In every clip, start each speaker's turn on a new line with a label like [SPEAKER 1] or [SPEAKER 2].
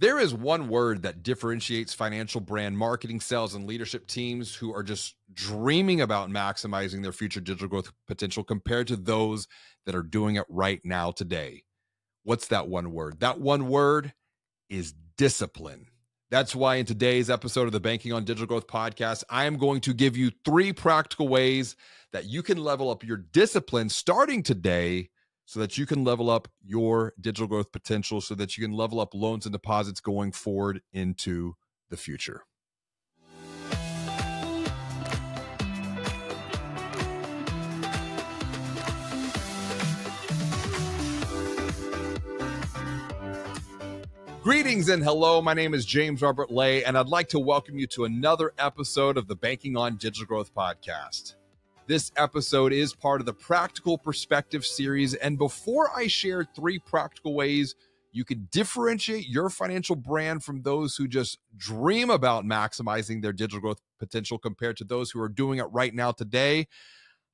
[SPEAKER 1] There is one word that differentiates financial brand marketing, sales, and leadership teams who are just dreaming about maximizing their future digital growth potential compared to those that are doing it right now today. What's that one word? That one word is discipline. That's why in today's episode of the Banking on Digital Growth podcast, I am going to give you 3 practical ways that you can level up your discipline starting today so that you can level up your digital growth potential, so that you can level up loans and deposits going forward into the future. Greetings and hello. My name is James Robert Lay, and I'd like to welcome you to another episode of the Banking on Digital Growth podcast. This episode is part of the Practical Perspective series, and before I share 3 practical ways you can differentiate your financial brand from those who just dream about maximizing their digital growth potential compared to those who are doing it right now today,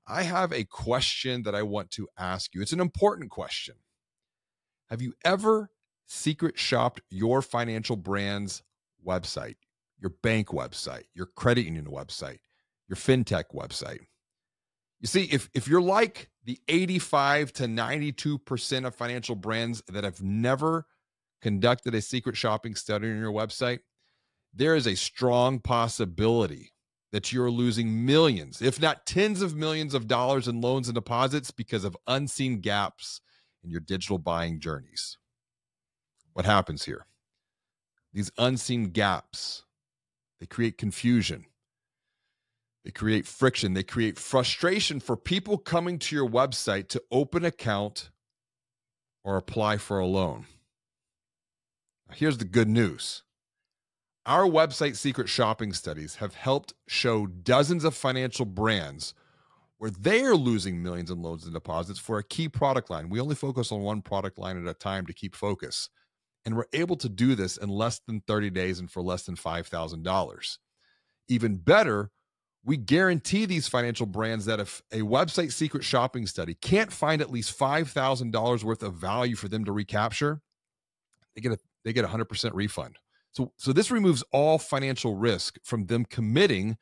[SPEAKER 1] I have a question that I want to ask you. It's an important question. Have you ever secret shopped your financial brand's website, your bank website, your credit union website, your fintech website? You see, if you're like the 85 to 92% of financial brands that have never conducted a secret shopping study on your website, there is a strong possibility that you're losing millions, if not tens of millions of dollars in loans and deposits because of unseen gaps in your digital buying journeys. What happens here? These unseen gaps, they create confusion. They create friction. They create frustration for people coming to your website to open an account or apply for a loan. Now, here's the good news. Our website secret shopping studies have helped show dozens of financial brands where they are losing millions in loans and deposits for a key product line. We only focus on one product line at a time to keep focus. And we're able to do this in less than 30 days and for less than $5,000. Even better, we guarantee these financial brands that if a website secret shopping study can't find at least $5,000 worth of value for them to recapture, they get a 100% refund. So this removes all financial risk from them committing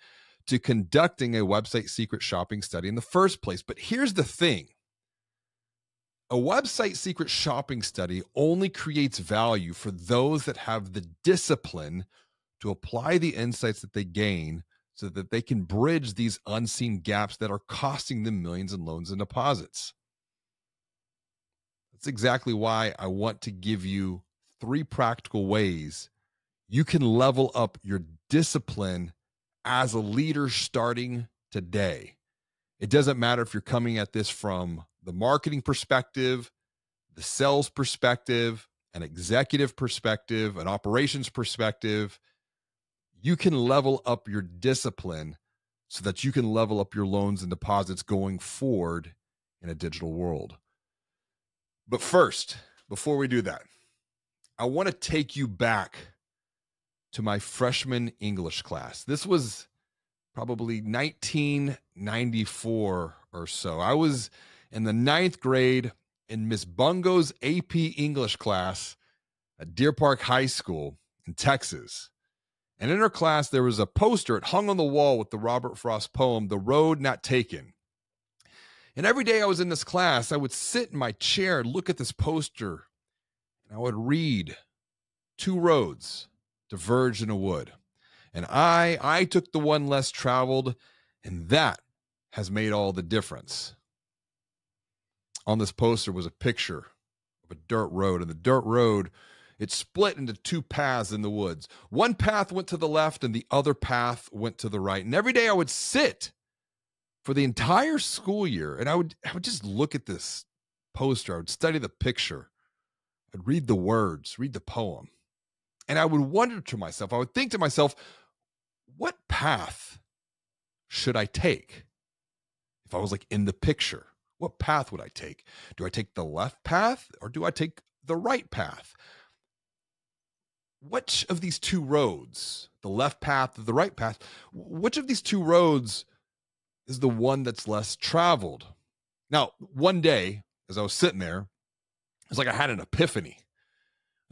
[SPEAKER 1] to conducting a website secret shopping study in the first place. But here's the thing. A website secret shopping study only creates value for those that have the discipline to apply the insights that they gain so that they can bridge these unseen gaps that are costing them millions in loans and deposits. That's exactly why I want to give you 3 practical ways you can level up your discipline as a leader starting today. It doesn't matter if you're coming at this from the marketing perspective, the sales perspective, an executive perspective, an operations perspective. You can level up your discipline so that you can level up your loans and deposits going forward in a digital world. But first, before we do that, I want to take you back to my freshman English class. This was probably 1994 or so. I was in the 9th grade in Miss Bungo's AP English class at Deer Park High School in Texas. And in her class, there was a poster. It hung on the wall with the Robert Frost poem, The Road Not Taken. And every day I was in this class, I would sit in my chair, look at this poster, and I would read 2 roads diverge in a wood. And I took the one less traveled, and that has made all the difference. On this poster was a picture of a dirt road, and the dirt road, it split into 2 paths in the woods. One path went to the left and the other path went to the right. And every day I would sit for the entire school year and I would just look at this poster. I would study the picture. I'd read the words, read the poem. And I would wonder to myself, I would think to myself, what path should I take? If I was like in the picture, what path would I take? Do I take the left path or do I take the right path? Which of these 2 roads, the left path or the right path, which of these 2 roads is the one that's less traveled? Now, one day, as I was sitting there, it's like I had an epiphany.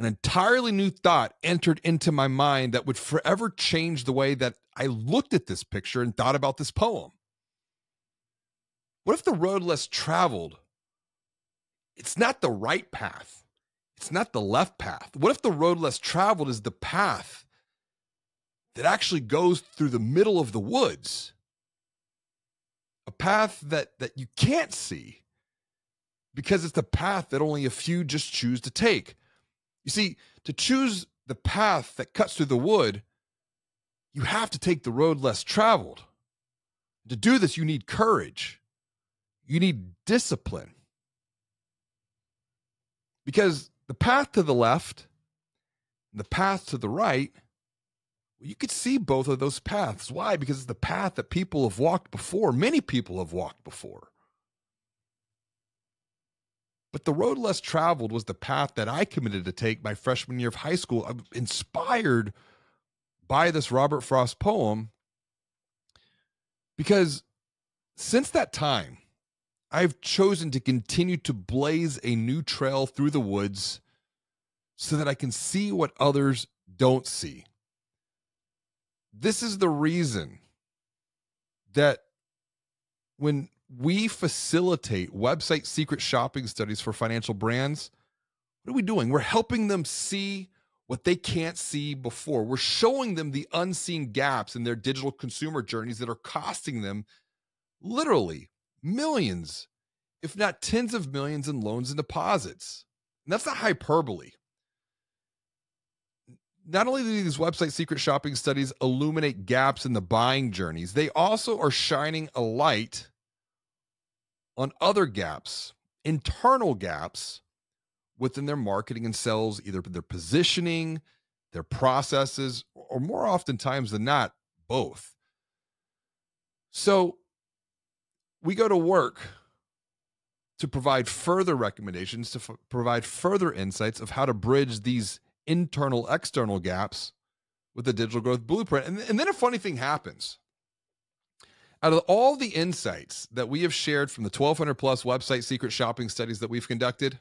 [SPEAKER 1] an entirely new thought entered into my mind that would forever change the way that I looked at this picture and thought about this poem. What if the road less traveled, it's not the right path, it's not the left path? What if the road less traveled is the path that actually goes through the middle of the woods? A path that you can't see because it's the path that only a few just choose to take. You see, to choose the path that cuts through the wood, you have to take the road less traveled. To do this, you need courage. You need discipline. Because the path to the left and the path to the right, well, you could see both of those paths. Why? Because it's the path that people have walked before. Many people have walked before. But the road less traveled was the path that I committed to take my freshman year of high school. I'm inspired by this Robert Frost poem because since that time, I've chosen to continue to blaze a new trail through the woods so that I can see what others don't see. This is the reason that when we facilitate website secret shopping studies for financial brands, what are we doing? We're helping them see what they can't see before. We're showing them the unseen gaps in their digital consumer journeys that are costing them literally millions, if not tens of millions in loans and deposits. And that's not hyperbole. Not only do these website secret shopping studies illuminate gaps in the buying journeys, they also are shining a light on other gaps, internal gaps within their marketing and sales, either their positioning, their processes, or more oftentimes than not, both. So we go to work to provide further recommendations, to provide further insights of how to bridge these internal, external gaps with the digital growth blueprint. And then a funny thing happens. Out of all the insights that we have shared from the 1,200 plus website secret shopping studies that we've conducted,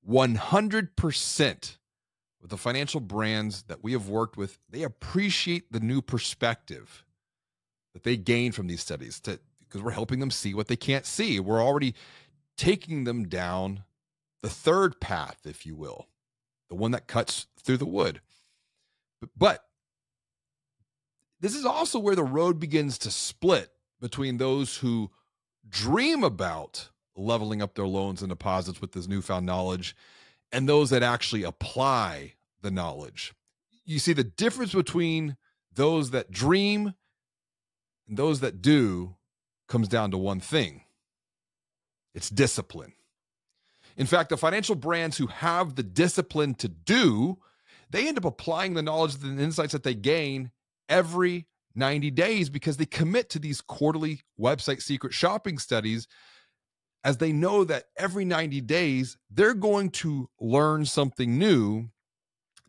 [SPEAKER 1] 100% of the financial brands that we have worked with, they appreciate the new perspective that they gain from these studies because we're helping them see what they can't see. We're already taking them down the third path, if you will, the one that cuts through the wood. But this is also where the road begins to split between those who dream about leveling up their loans and deposits with this newfound knowledge and those that actually apply the knowledge. You see, the difference between those that dream and those that do comes down to one thing. It's discipline. In fact, the financial brands who have the discipline to do, they end up applying the knowledge and the insights that they gain every 90 days because they commit to these quarterly website secret shopping studies, as they know that every 90 days, they're going to learn something new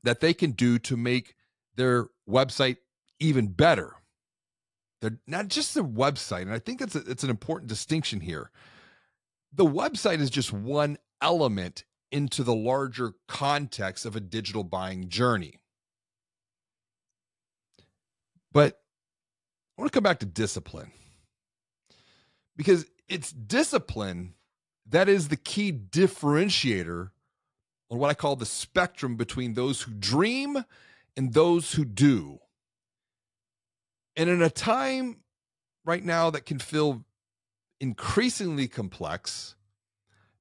[SPEAKER 1] that they can do to make their website even better. They're not just the website, and I think it's an important distinction here. The website is just one element into the larger context of a digital buying journey. But I want to come back to discipline, because it's discipline that is the key differentiator on what I call the spectrum between those who dream and those who do. And in a time right now that can feel increasingly complex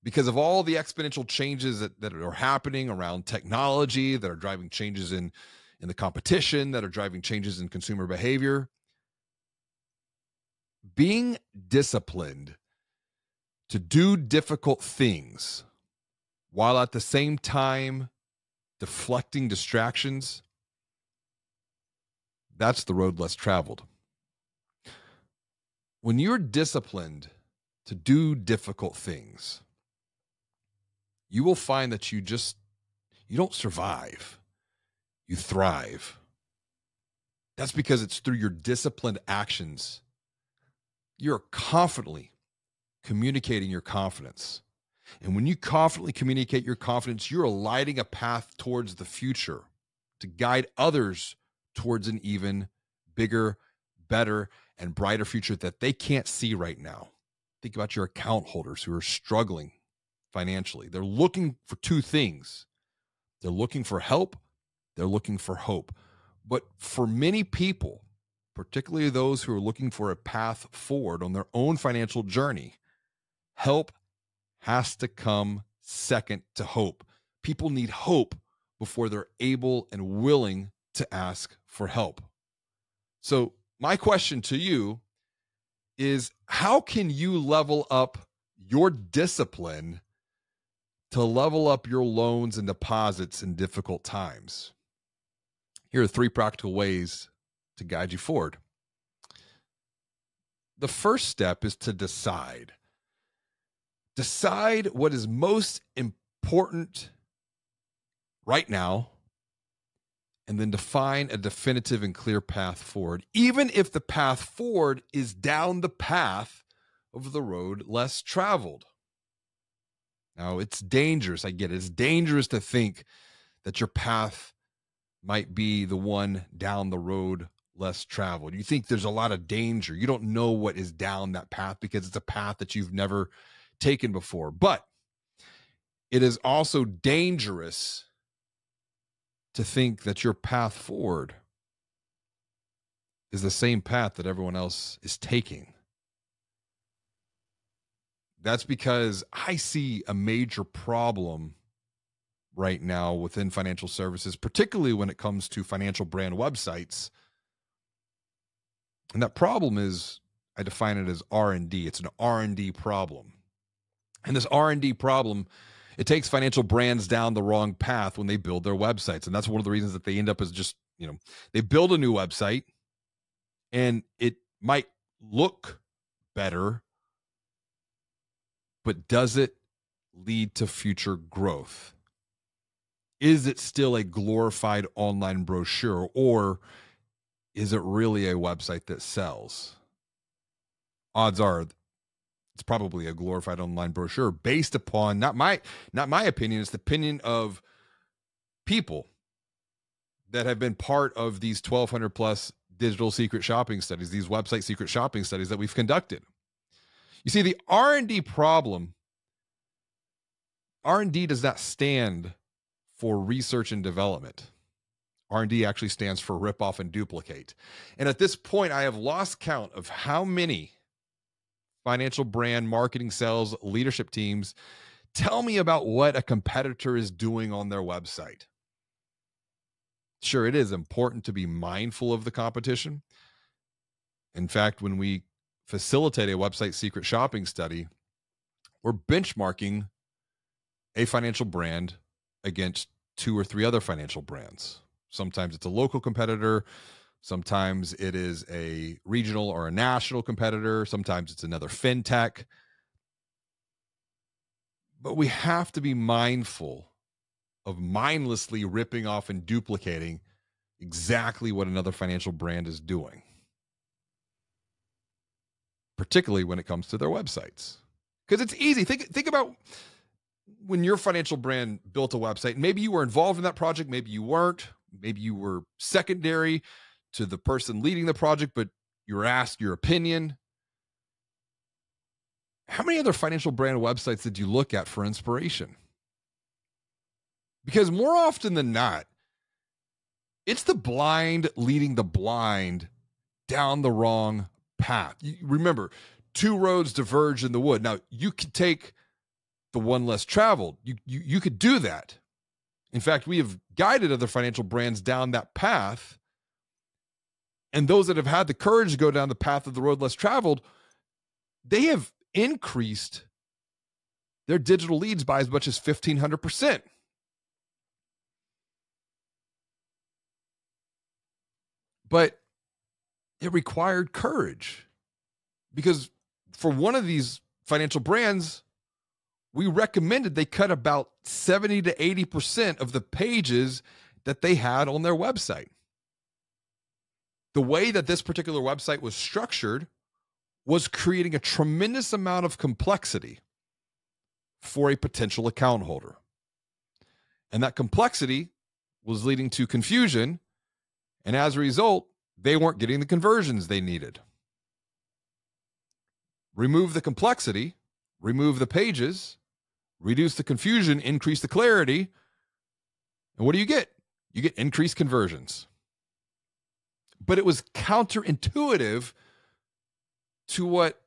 [SPEAKER 1] because of all the exponential changes that are happening around technology, that are driving changes in the competition, that are driving changes in consumer behavior, being disciplined to do difficult things while at the same time deflecting distractions, that's the road less traveled. When you're disciplined to do difficult things, you will find that you don't survive, you thrive. That's because it's through your disciplined actions you're confidently communicating your confidence. And when you confidently communicate your confidence, you're lighting a path towards the future to guide others towards an even bigger, better, and brighter future that they can't see right now. Think about your account holders who are struggling financially. They're looking for two things. They're looking for help. They're looking for hope. But for many people, particularly those who are looking for a path forward on their own financial journey, help has to come second to hope. People need hope before they're able and willing to ask for help. So my question to you is, how can you level up your discipline to level up your loans and deposits in difficult times? Here are 3 practical ways to guide you forward. The first step is to decide. Decide what is most important right now, and then define a definitive and clear path forward, even if the path forward is down the path of the road less traveled. Now, it's dangerous. I get it. It's dangerous to think that your path might be the one down the road less traveled. You think there's a lot of danger. You don't know what is down that path because it's a path that you've never taken before. But it is also dangerous to think that your path forward is the same path that everyone else is taking. That's because I see a major problem right now within financial services, particularly when it comes to financial brand websites. And that problem is, I define it as R&D. It's an R&D problem. And this R&D problem, it takes financial brands down the wrong path when they build their websites. And that's one of the reasons that they end up as just, they build a new website and it might look better, but does it lead to future growth? Is it still a glorified online brochure, or is it really a website that sells? Odds are it's probably a glorified online brochure based upon not my opinion, it's the opinion of people that have been part of these 1,200 plus digital secret shopping studies, these website secret shopping studies that we've conducted. You see, the R&D problem, R&D does not stand for research and development. R&D actually stands for rip off and duplicate. And at this point, I have lost count of how many financial brand marketing, sales, leadership teams tell me about what a competitor is doing on their website. Sure, it is important to be mindful of the competition. In fact, when we facilitate a website secret shopping study, we're benchmarking a financial brand against 2 or 3 other financial brands. Sometimes it's a local competitor. Sometimes it is a regional or a national competitor. Sometimes it's another fintech. But we have to be mindful of mindlessly ripping off and duplicating exactly what another financial brand is doing, particularly when it comes to their websites. Because it's easy. Think about when your financial brand built a website. Maybe you were involved in that project. Maybe you weren't. Maybe you were secondary to the person leading the project, but you were asked your opinion. How many other financial brand websites did you look at for inspiration? Because more often than not, it's the blind leading the blind down the wrong path. Remember, 2 roads diverge in the wood. Now, you could take the one less traveled. You could do that. In fact, we have guided other financial brands down that path. And those that have had the courage to go down the path of the road less traveled, they have increased their digital leads by as much as 1,500%. But it required courage, because for one of these financial brands, we recommended they cut about 70 to 80% of the pages that they had on their website. The way that this particular website was structured was creating a tremendous amount of complexity for a potential account holder. And that complexity was leading to confusion. And as a result, they weren't getting the conversions they needed. Remove the complexity, remove the pages, reduce the confusion, increase the clarity. And what do you get? You get increased conversions. But it was counterintuitive to what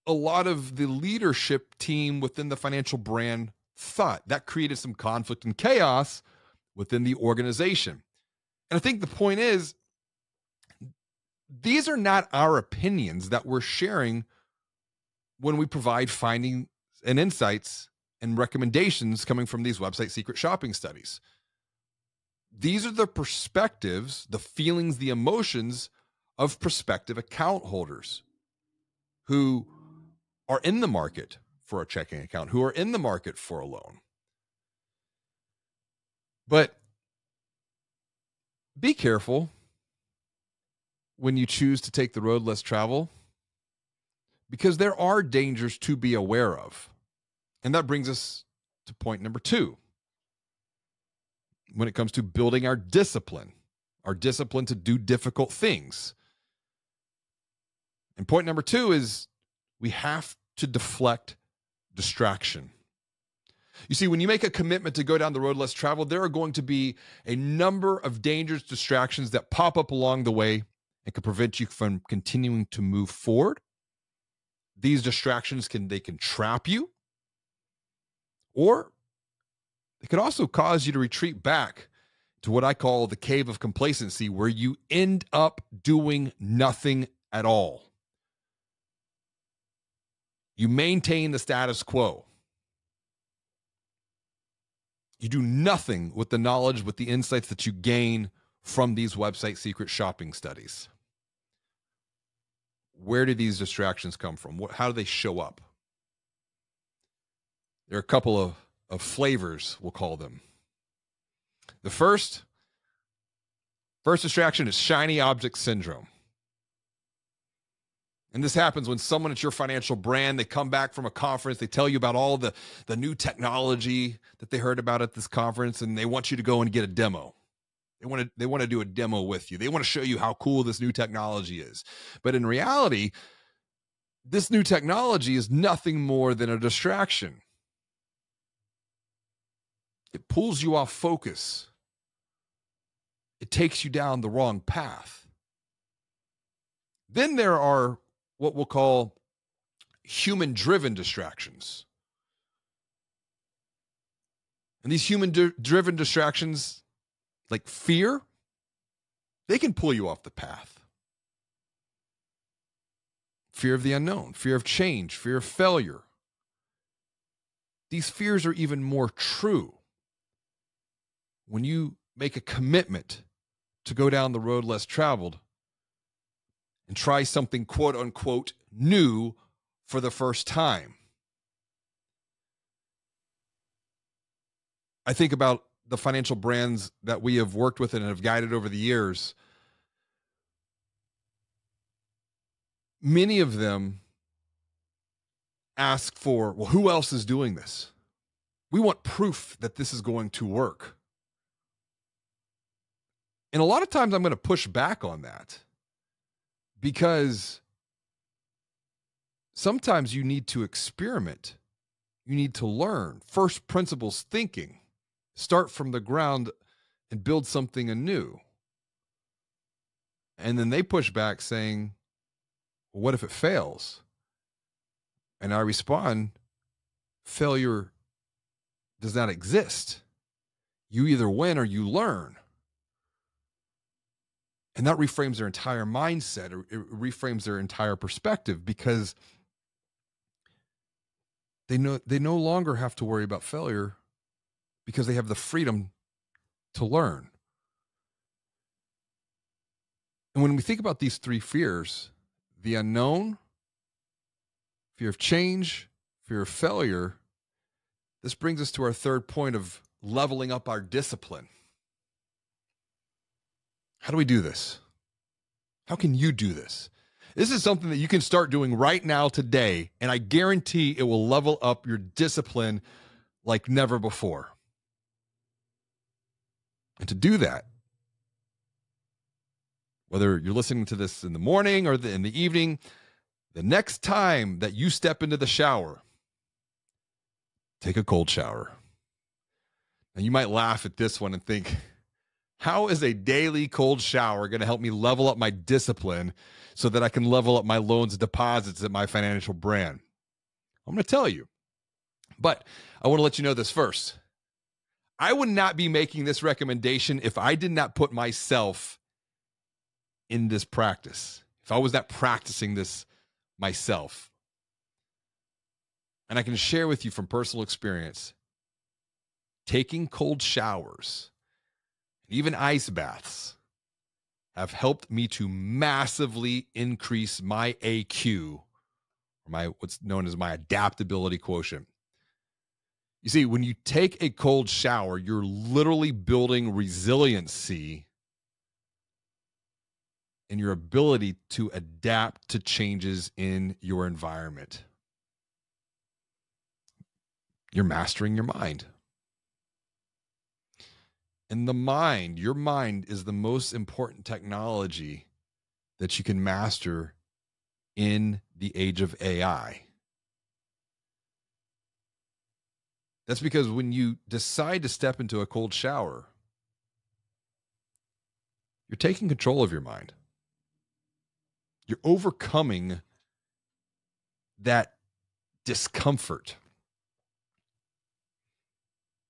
[SPEAKER 1] a lot of the leadership team within the financial brand thought. That created some conflict and chaos within the organization. And I think the point is, these are not our opinions that we're sharing when we provide findings and insights and recommendations coming from these website secret shopping studies. These are the perspectives, the feelings, the emotions of prospective account holders who are in the market for a checking account, who are in the market for a loan. But be careful when you choose to take the road less traveled, because there are dangers to be aware of. And that brings us to point number 2. When it comes to building our discipline to do difficult things. And point number 2 is we have to deflect distraction. You see, when you make a commitment to go down the road less traveled, there are going to be a number of dangerous distractions that pop up along the way and can prevent you from continuing to move forward. These distractions can trap you, or it could also cause you to retreat back to what I call the cave of complacency, where you end up doing nothing at all. You maintain the status quo. You do nothing with the knowledge, with the insights that you gain from these website secret shopping studies. Where do these distractions come from? How do they show up? There are a couple of flavors, we'll call them. The first distraction is shiny object syndrome. And this happens when someone at your financial brand, they come back from a conference, they tell you about all the new technology that they heard about at this conference, and they want you to go and get a demo. They want to do a demo with you. They want to show you how cool this new technology is. But in reality, this new technology is nothing more than a distraction. It pulls you off focus. It takes you down the wrong path. Then there are what we'll call human-driven distractions. And these human-driven distractions, like fear, they can pull you off the path. Fear of the unknown, fear of change, fear of failure. These fears are even more true when you make a commitment to go down the road less traveled and try something quote unquote new for the first time. I think about the financial brands that we have worked with and have guided over the years. Many of them ask for, well, who else is doing this? We want proof that this is going to work. And a lot of times I'm going to push back on that, because sometimes you need to experiment. You need to learn first principles thinking, start from the ground and build something anew. And then they push back saying, well, what if it fails? And I respond, failure does not exist. You either win or you learn. And that reframes their entire mindset, or it reframes their entire perspective, because they no longer have to worry about failure, because they have the freedom to learn. And when we think about these 3 fears, the unknown, fear of change, fear of failure, this brings us to our third point of leveling up our discipline. How do we do this? How can you do this? This is something that you can start doing right now today, and I guarantee it will level up your discipline like never before. And to do that, whether you're listening to this in the morning or in the evening, the next time that you step into the shower, take a cold shower. Now, you might laugh at this one and think, how is a daily cold shower going to help me level up my discipline so that I can level up my loans and deposits at my financial brand? I'm going to tell you, but I want to let you know this first. I would not be making this recommendation if I did not put myself in this practice, if I was not practicing this myself. And I can share with you from personal experience, taking cold showers, even ice baths, have helped me to massively increase my AQ, or what's known as my adaptability quotient. You see, when you take a cold shower, you're literally building resiliency in your ability to adapt to changes in your environment. You're mastering your mind. And your mind is the most important technology that you can master in the age of AI. That's because when you decide to step into a cold shower, you're taking control of your mind. You're overcoming that discomfort.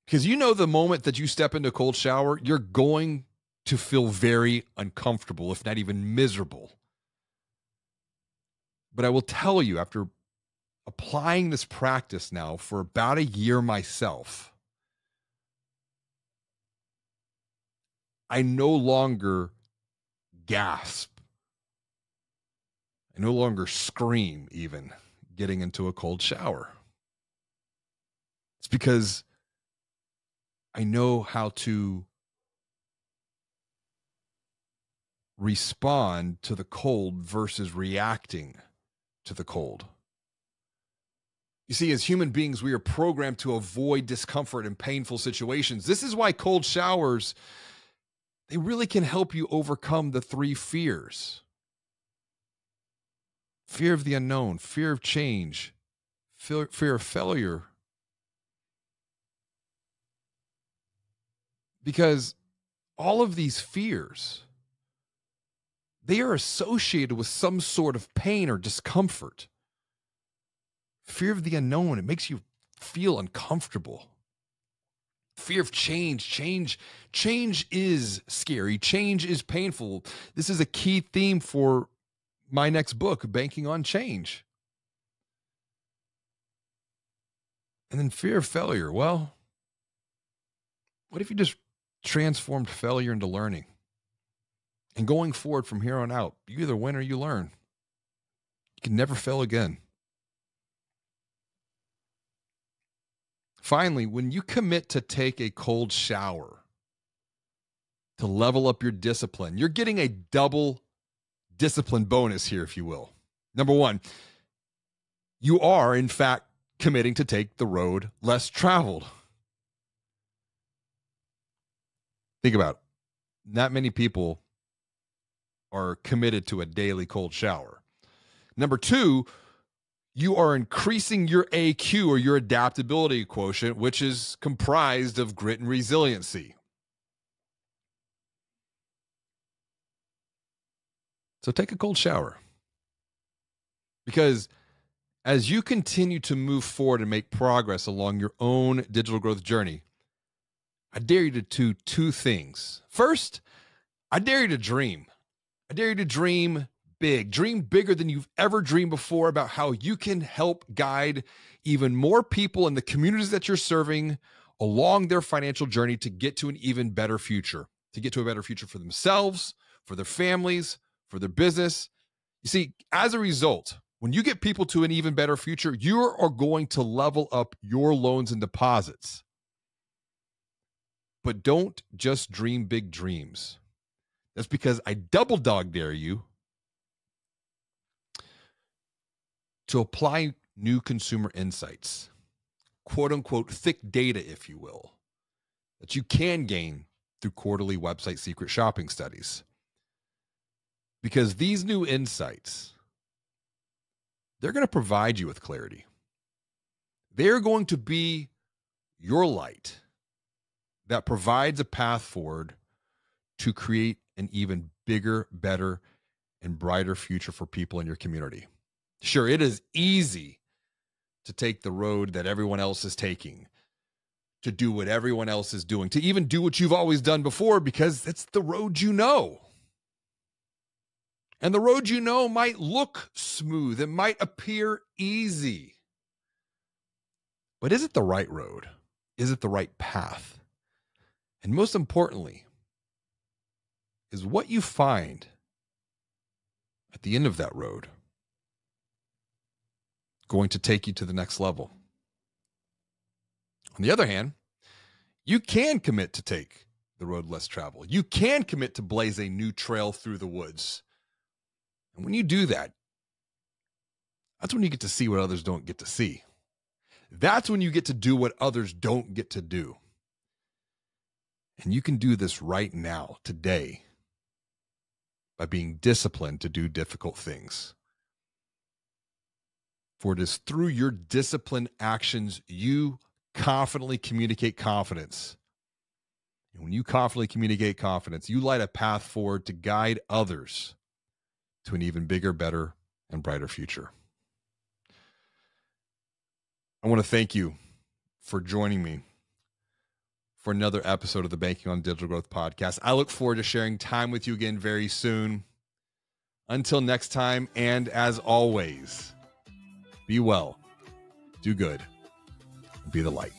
[SPEAKER 1] Because you know the moment that you step into a cold shower, you're going to feel very uncomfortable, if not even miserable. But I will tell you, after applying this practice now for about a year myself, I no longer gasp. I no longer scream even getting into a cold shower. It's because I know how to respond to the cold versus reacting to the cold. You see, as human beings, we are programmed to avoid discomfort and painful situations. This is why cold showers, they really can help you overcome the 3 fears. Fear of the unknown, fear of change, fear of failure. Because all of these fears, they are associated with some sort of pain or discomfort. Fear of the unknown, it makes you feel uncomfortable. Fear of change is scary. Change is painful. This is a key theme for my next book, Banking on Change. And then fear of failure. Well, what if you just transformed failure into learning? And going forward from here on out, you either win or you learn. You can never fail again. Finally, when you commit to take a cold shower to level up your discipline, you're getting a double discipline bonus here, if you will. Number one, you are, in fact, committing to take the road less traveled. Think about it. Not many people are committed to a daily cold shower. Number two, you are increasing your AQ, or your adaptability quotient, which is comprised of grit and resiliency. So take a cold shower. Because as you continue to move forward and make progress along your own digital growth journey, I dare you to do 2 things. First, I dare you to dream. I dare you to dream big. Dream bigger than you've ever dreamed before about how you can help guide even more people in the communities that you're serving along their financial journey to get to an even better future, to get to a better future for themselves, for their families, for their business. You see, as a result, when you get people to an even better future, you are going to level up your loans and deposits. But don't just dream big dreams. That's because I double dog dare you to apply new consumer insights, quote unquote, thick data, if you will, that you can gain through quarterly website secret shopping studies. Because these new insights, they're going to provide you with clarity. They're going to be your light that provides a path forward to create an even bigger, better, and brighter future for people in your community. Sure, it is easy to take the road that everyone else is taking, to do what everyone else is doing, to even do what you've always done before, because it's the road you know. And the road you know might look smooth. It might appear easy. But is it the right road? Is it the right path? And most importantly, is what you find at the end of that road going to take you to the next level? On the other hand, you can commit to take the road less traveled. You can commit to blaze a new trail through the woods. And when you do that, that's when you get to see what others don't get to see. That's when you get to do what others don't get to do. And you can do this right now, today, by being disciplined to do difficult things. For it is through your disciplined actions you confidently communicate confidence. And when you confidently communicate confidence, you light a path forward to guide others to an even bigger, better, and brighter future. I want to thank you for joining me for another episode of the Banking on Digital Growth podcast. I look forward to sharing time with you again very soon. Until next time, and as always, be well, do good, and be the light.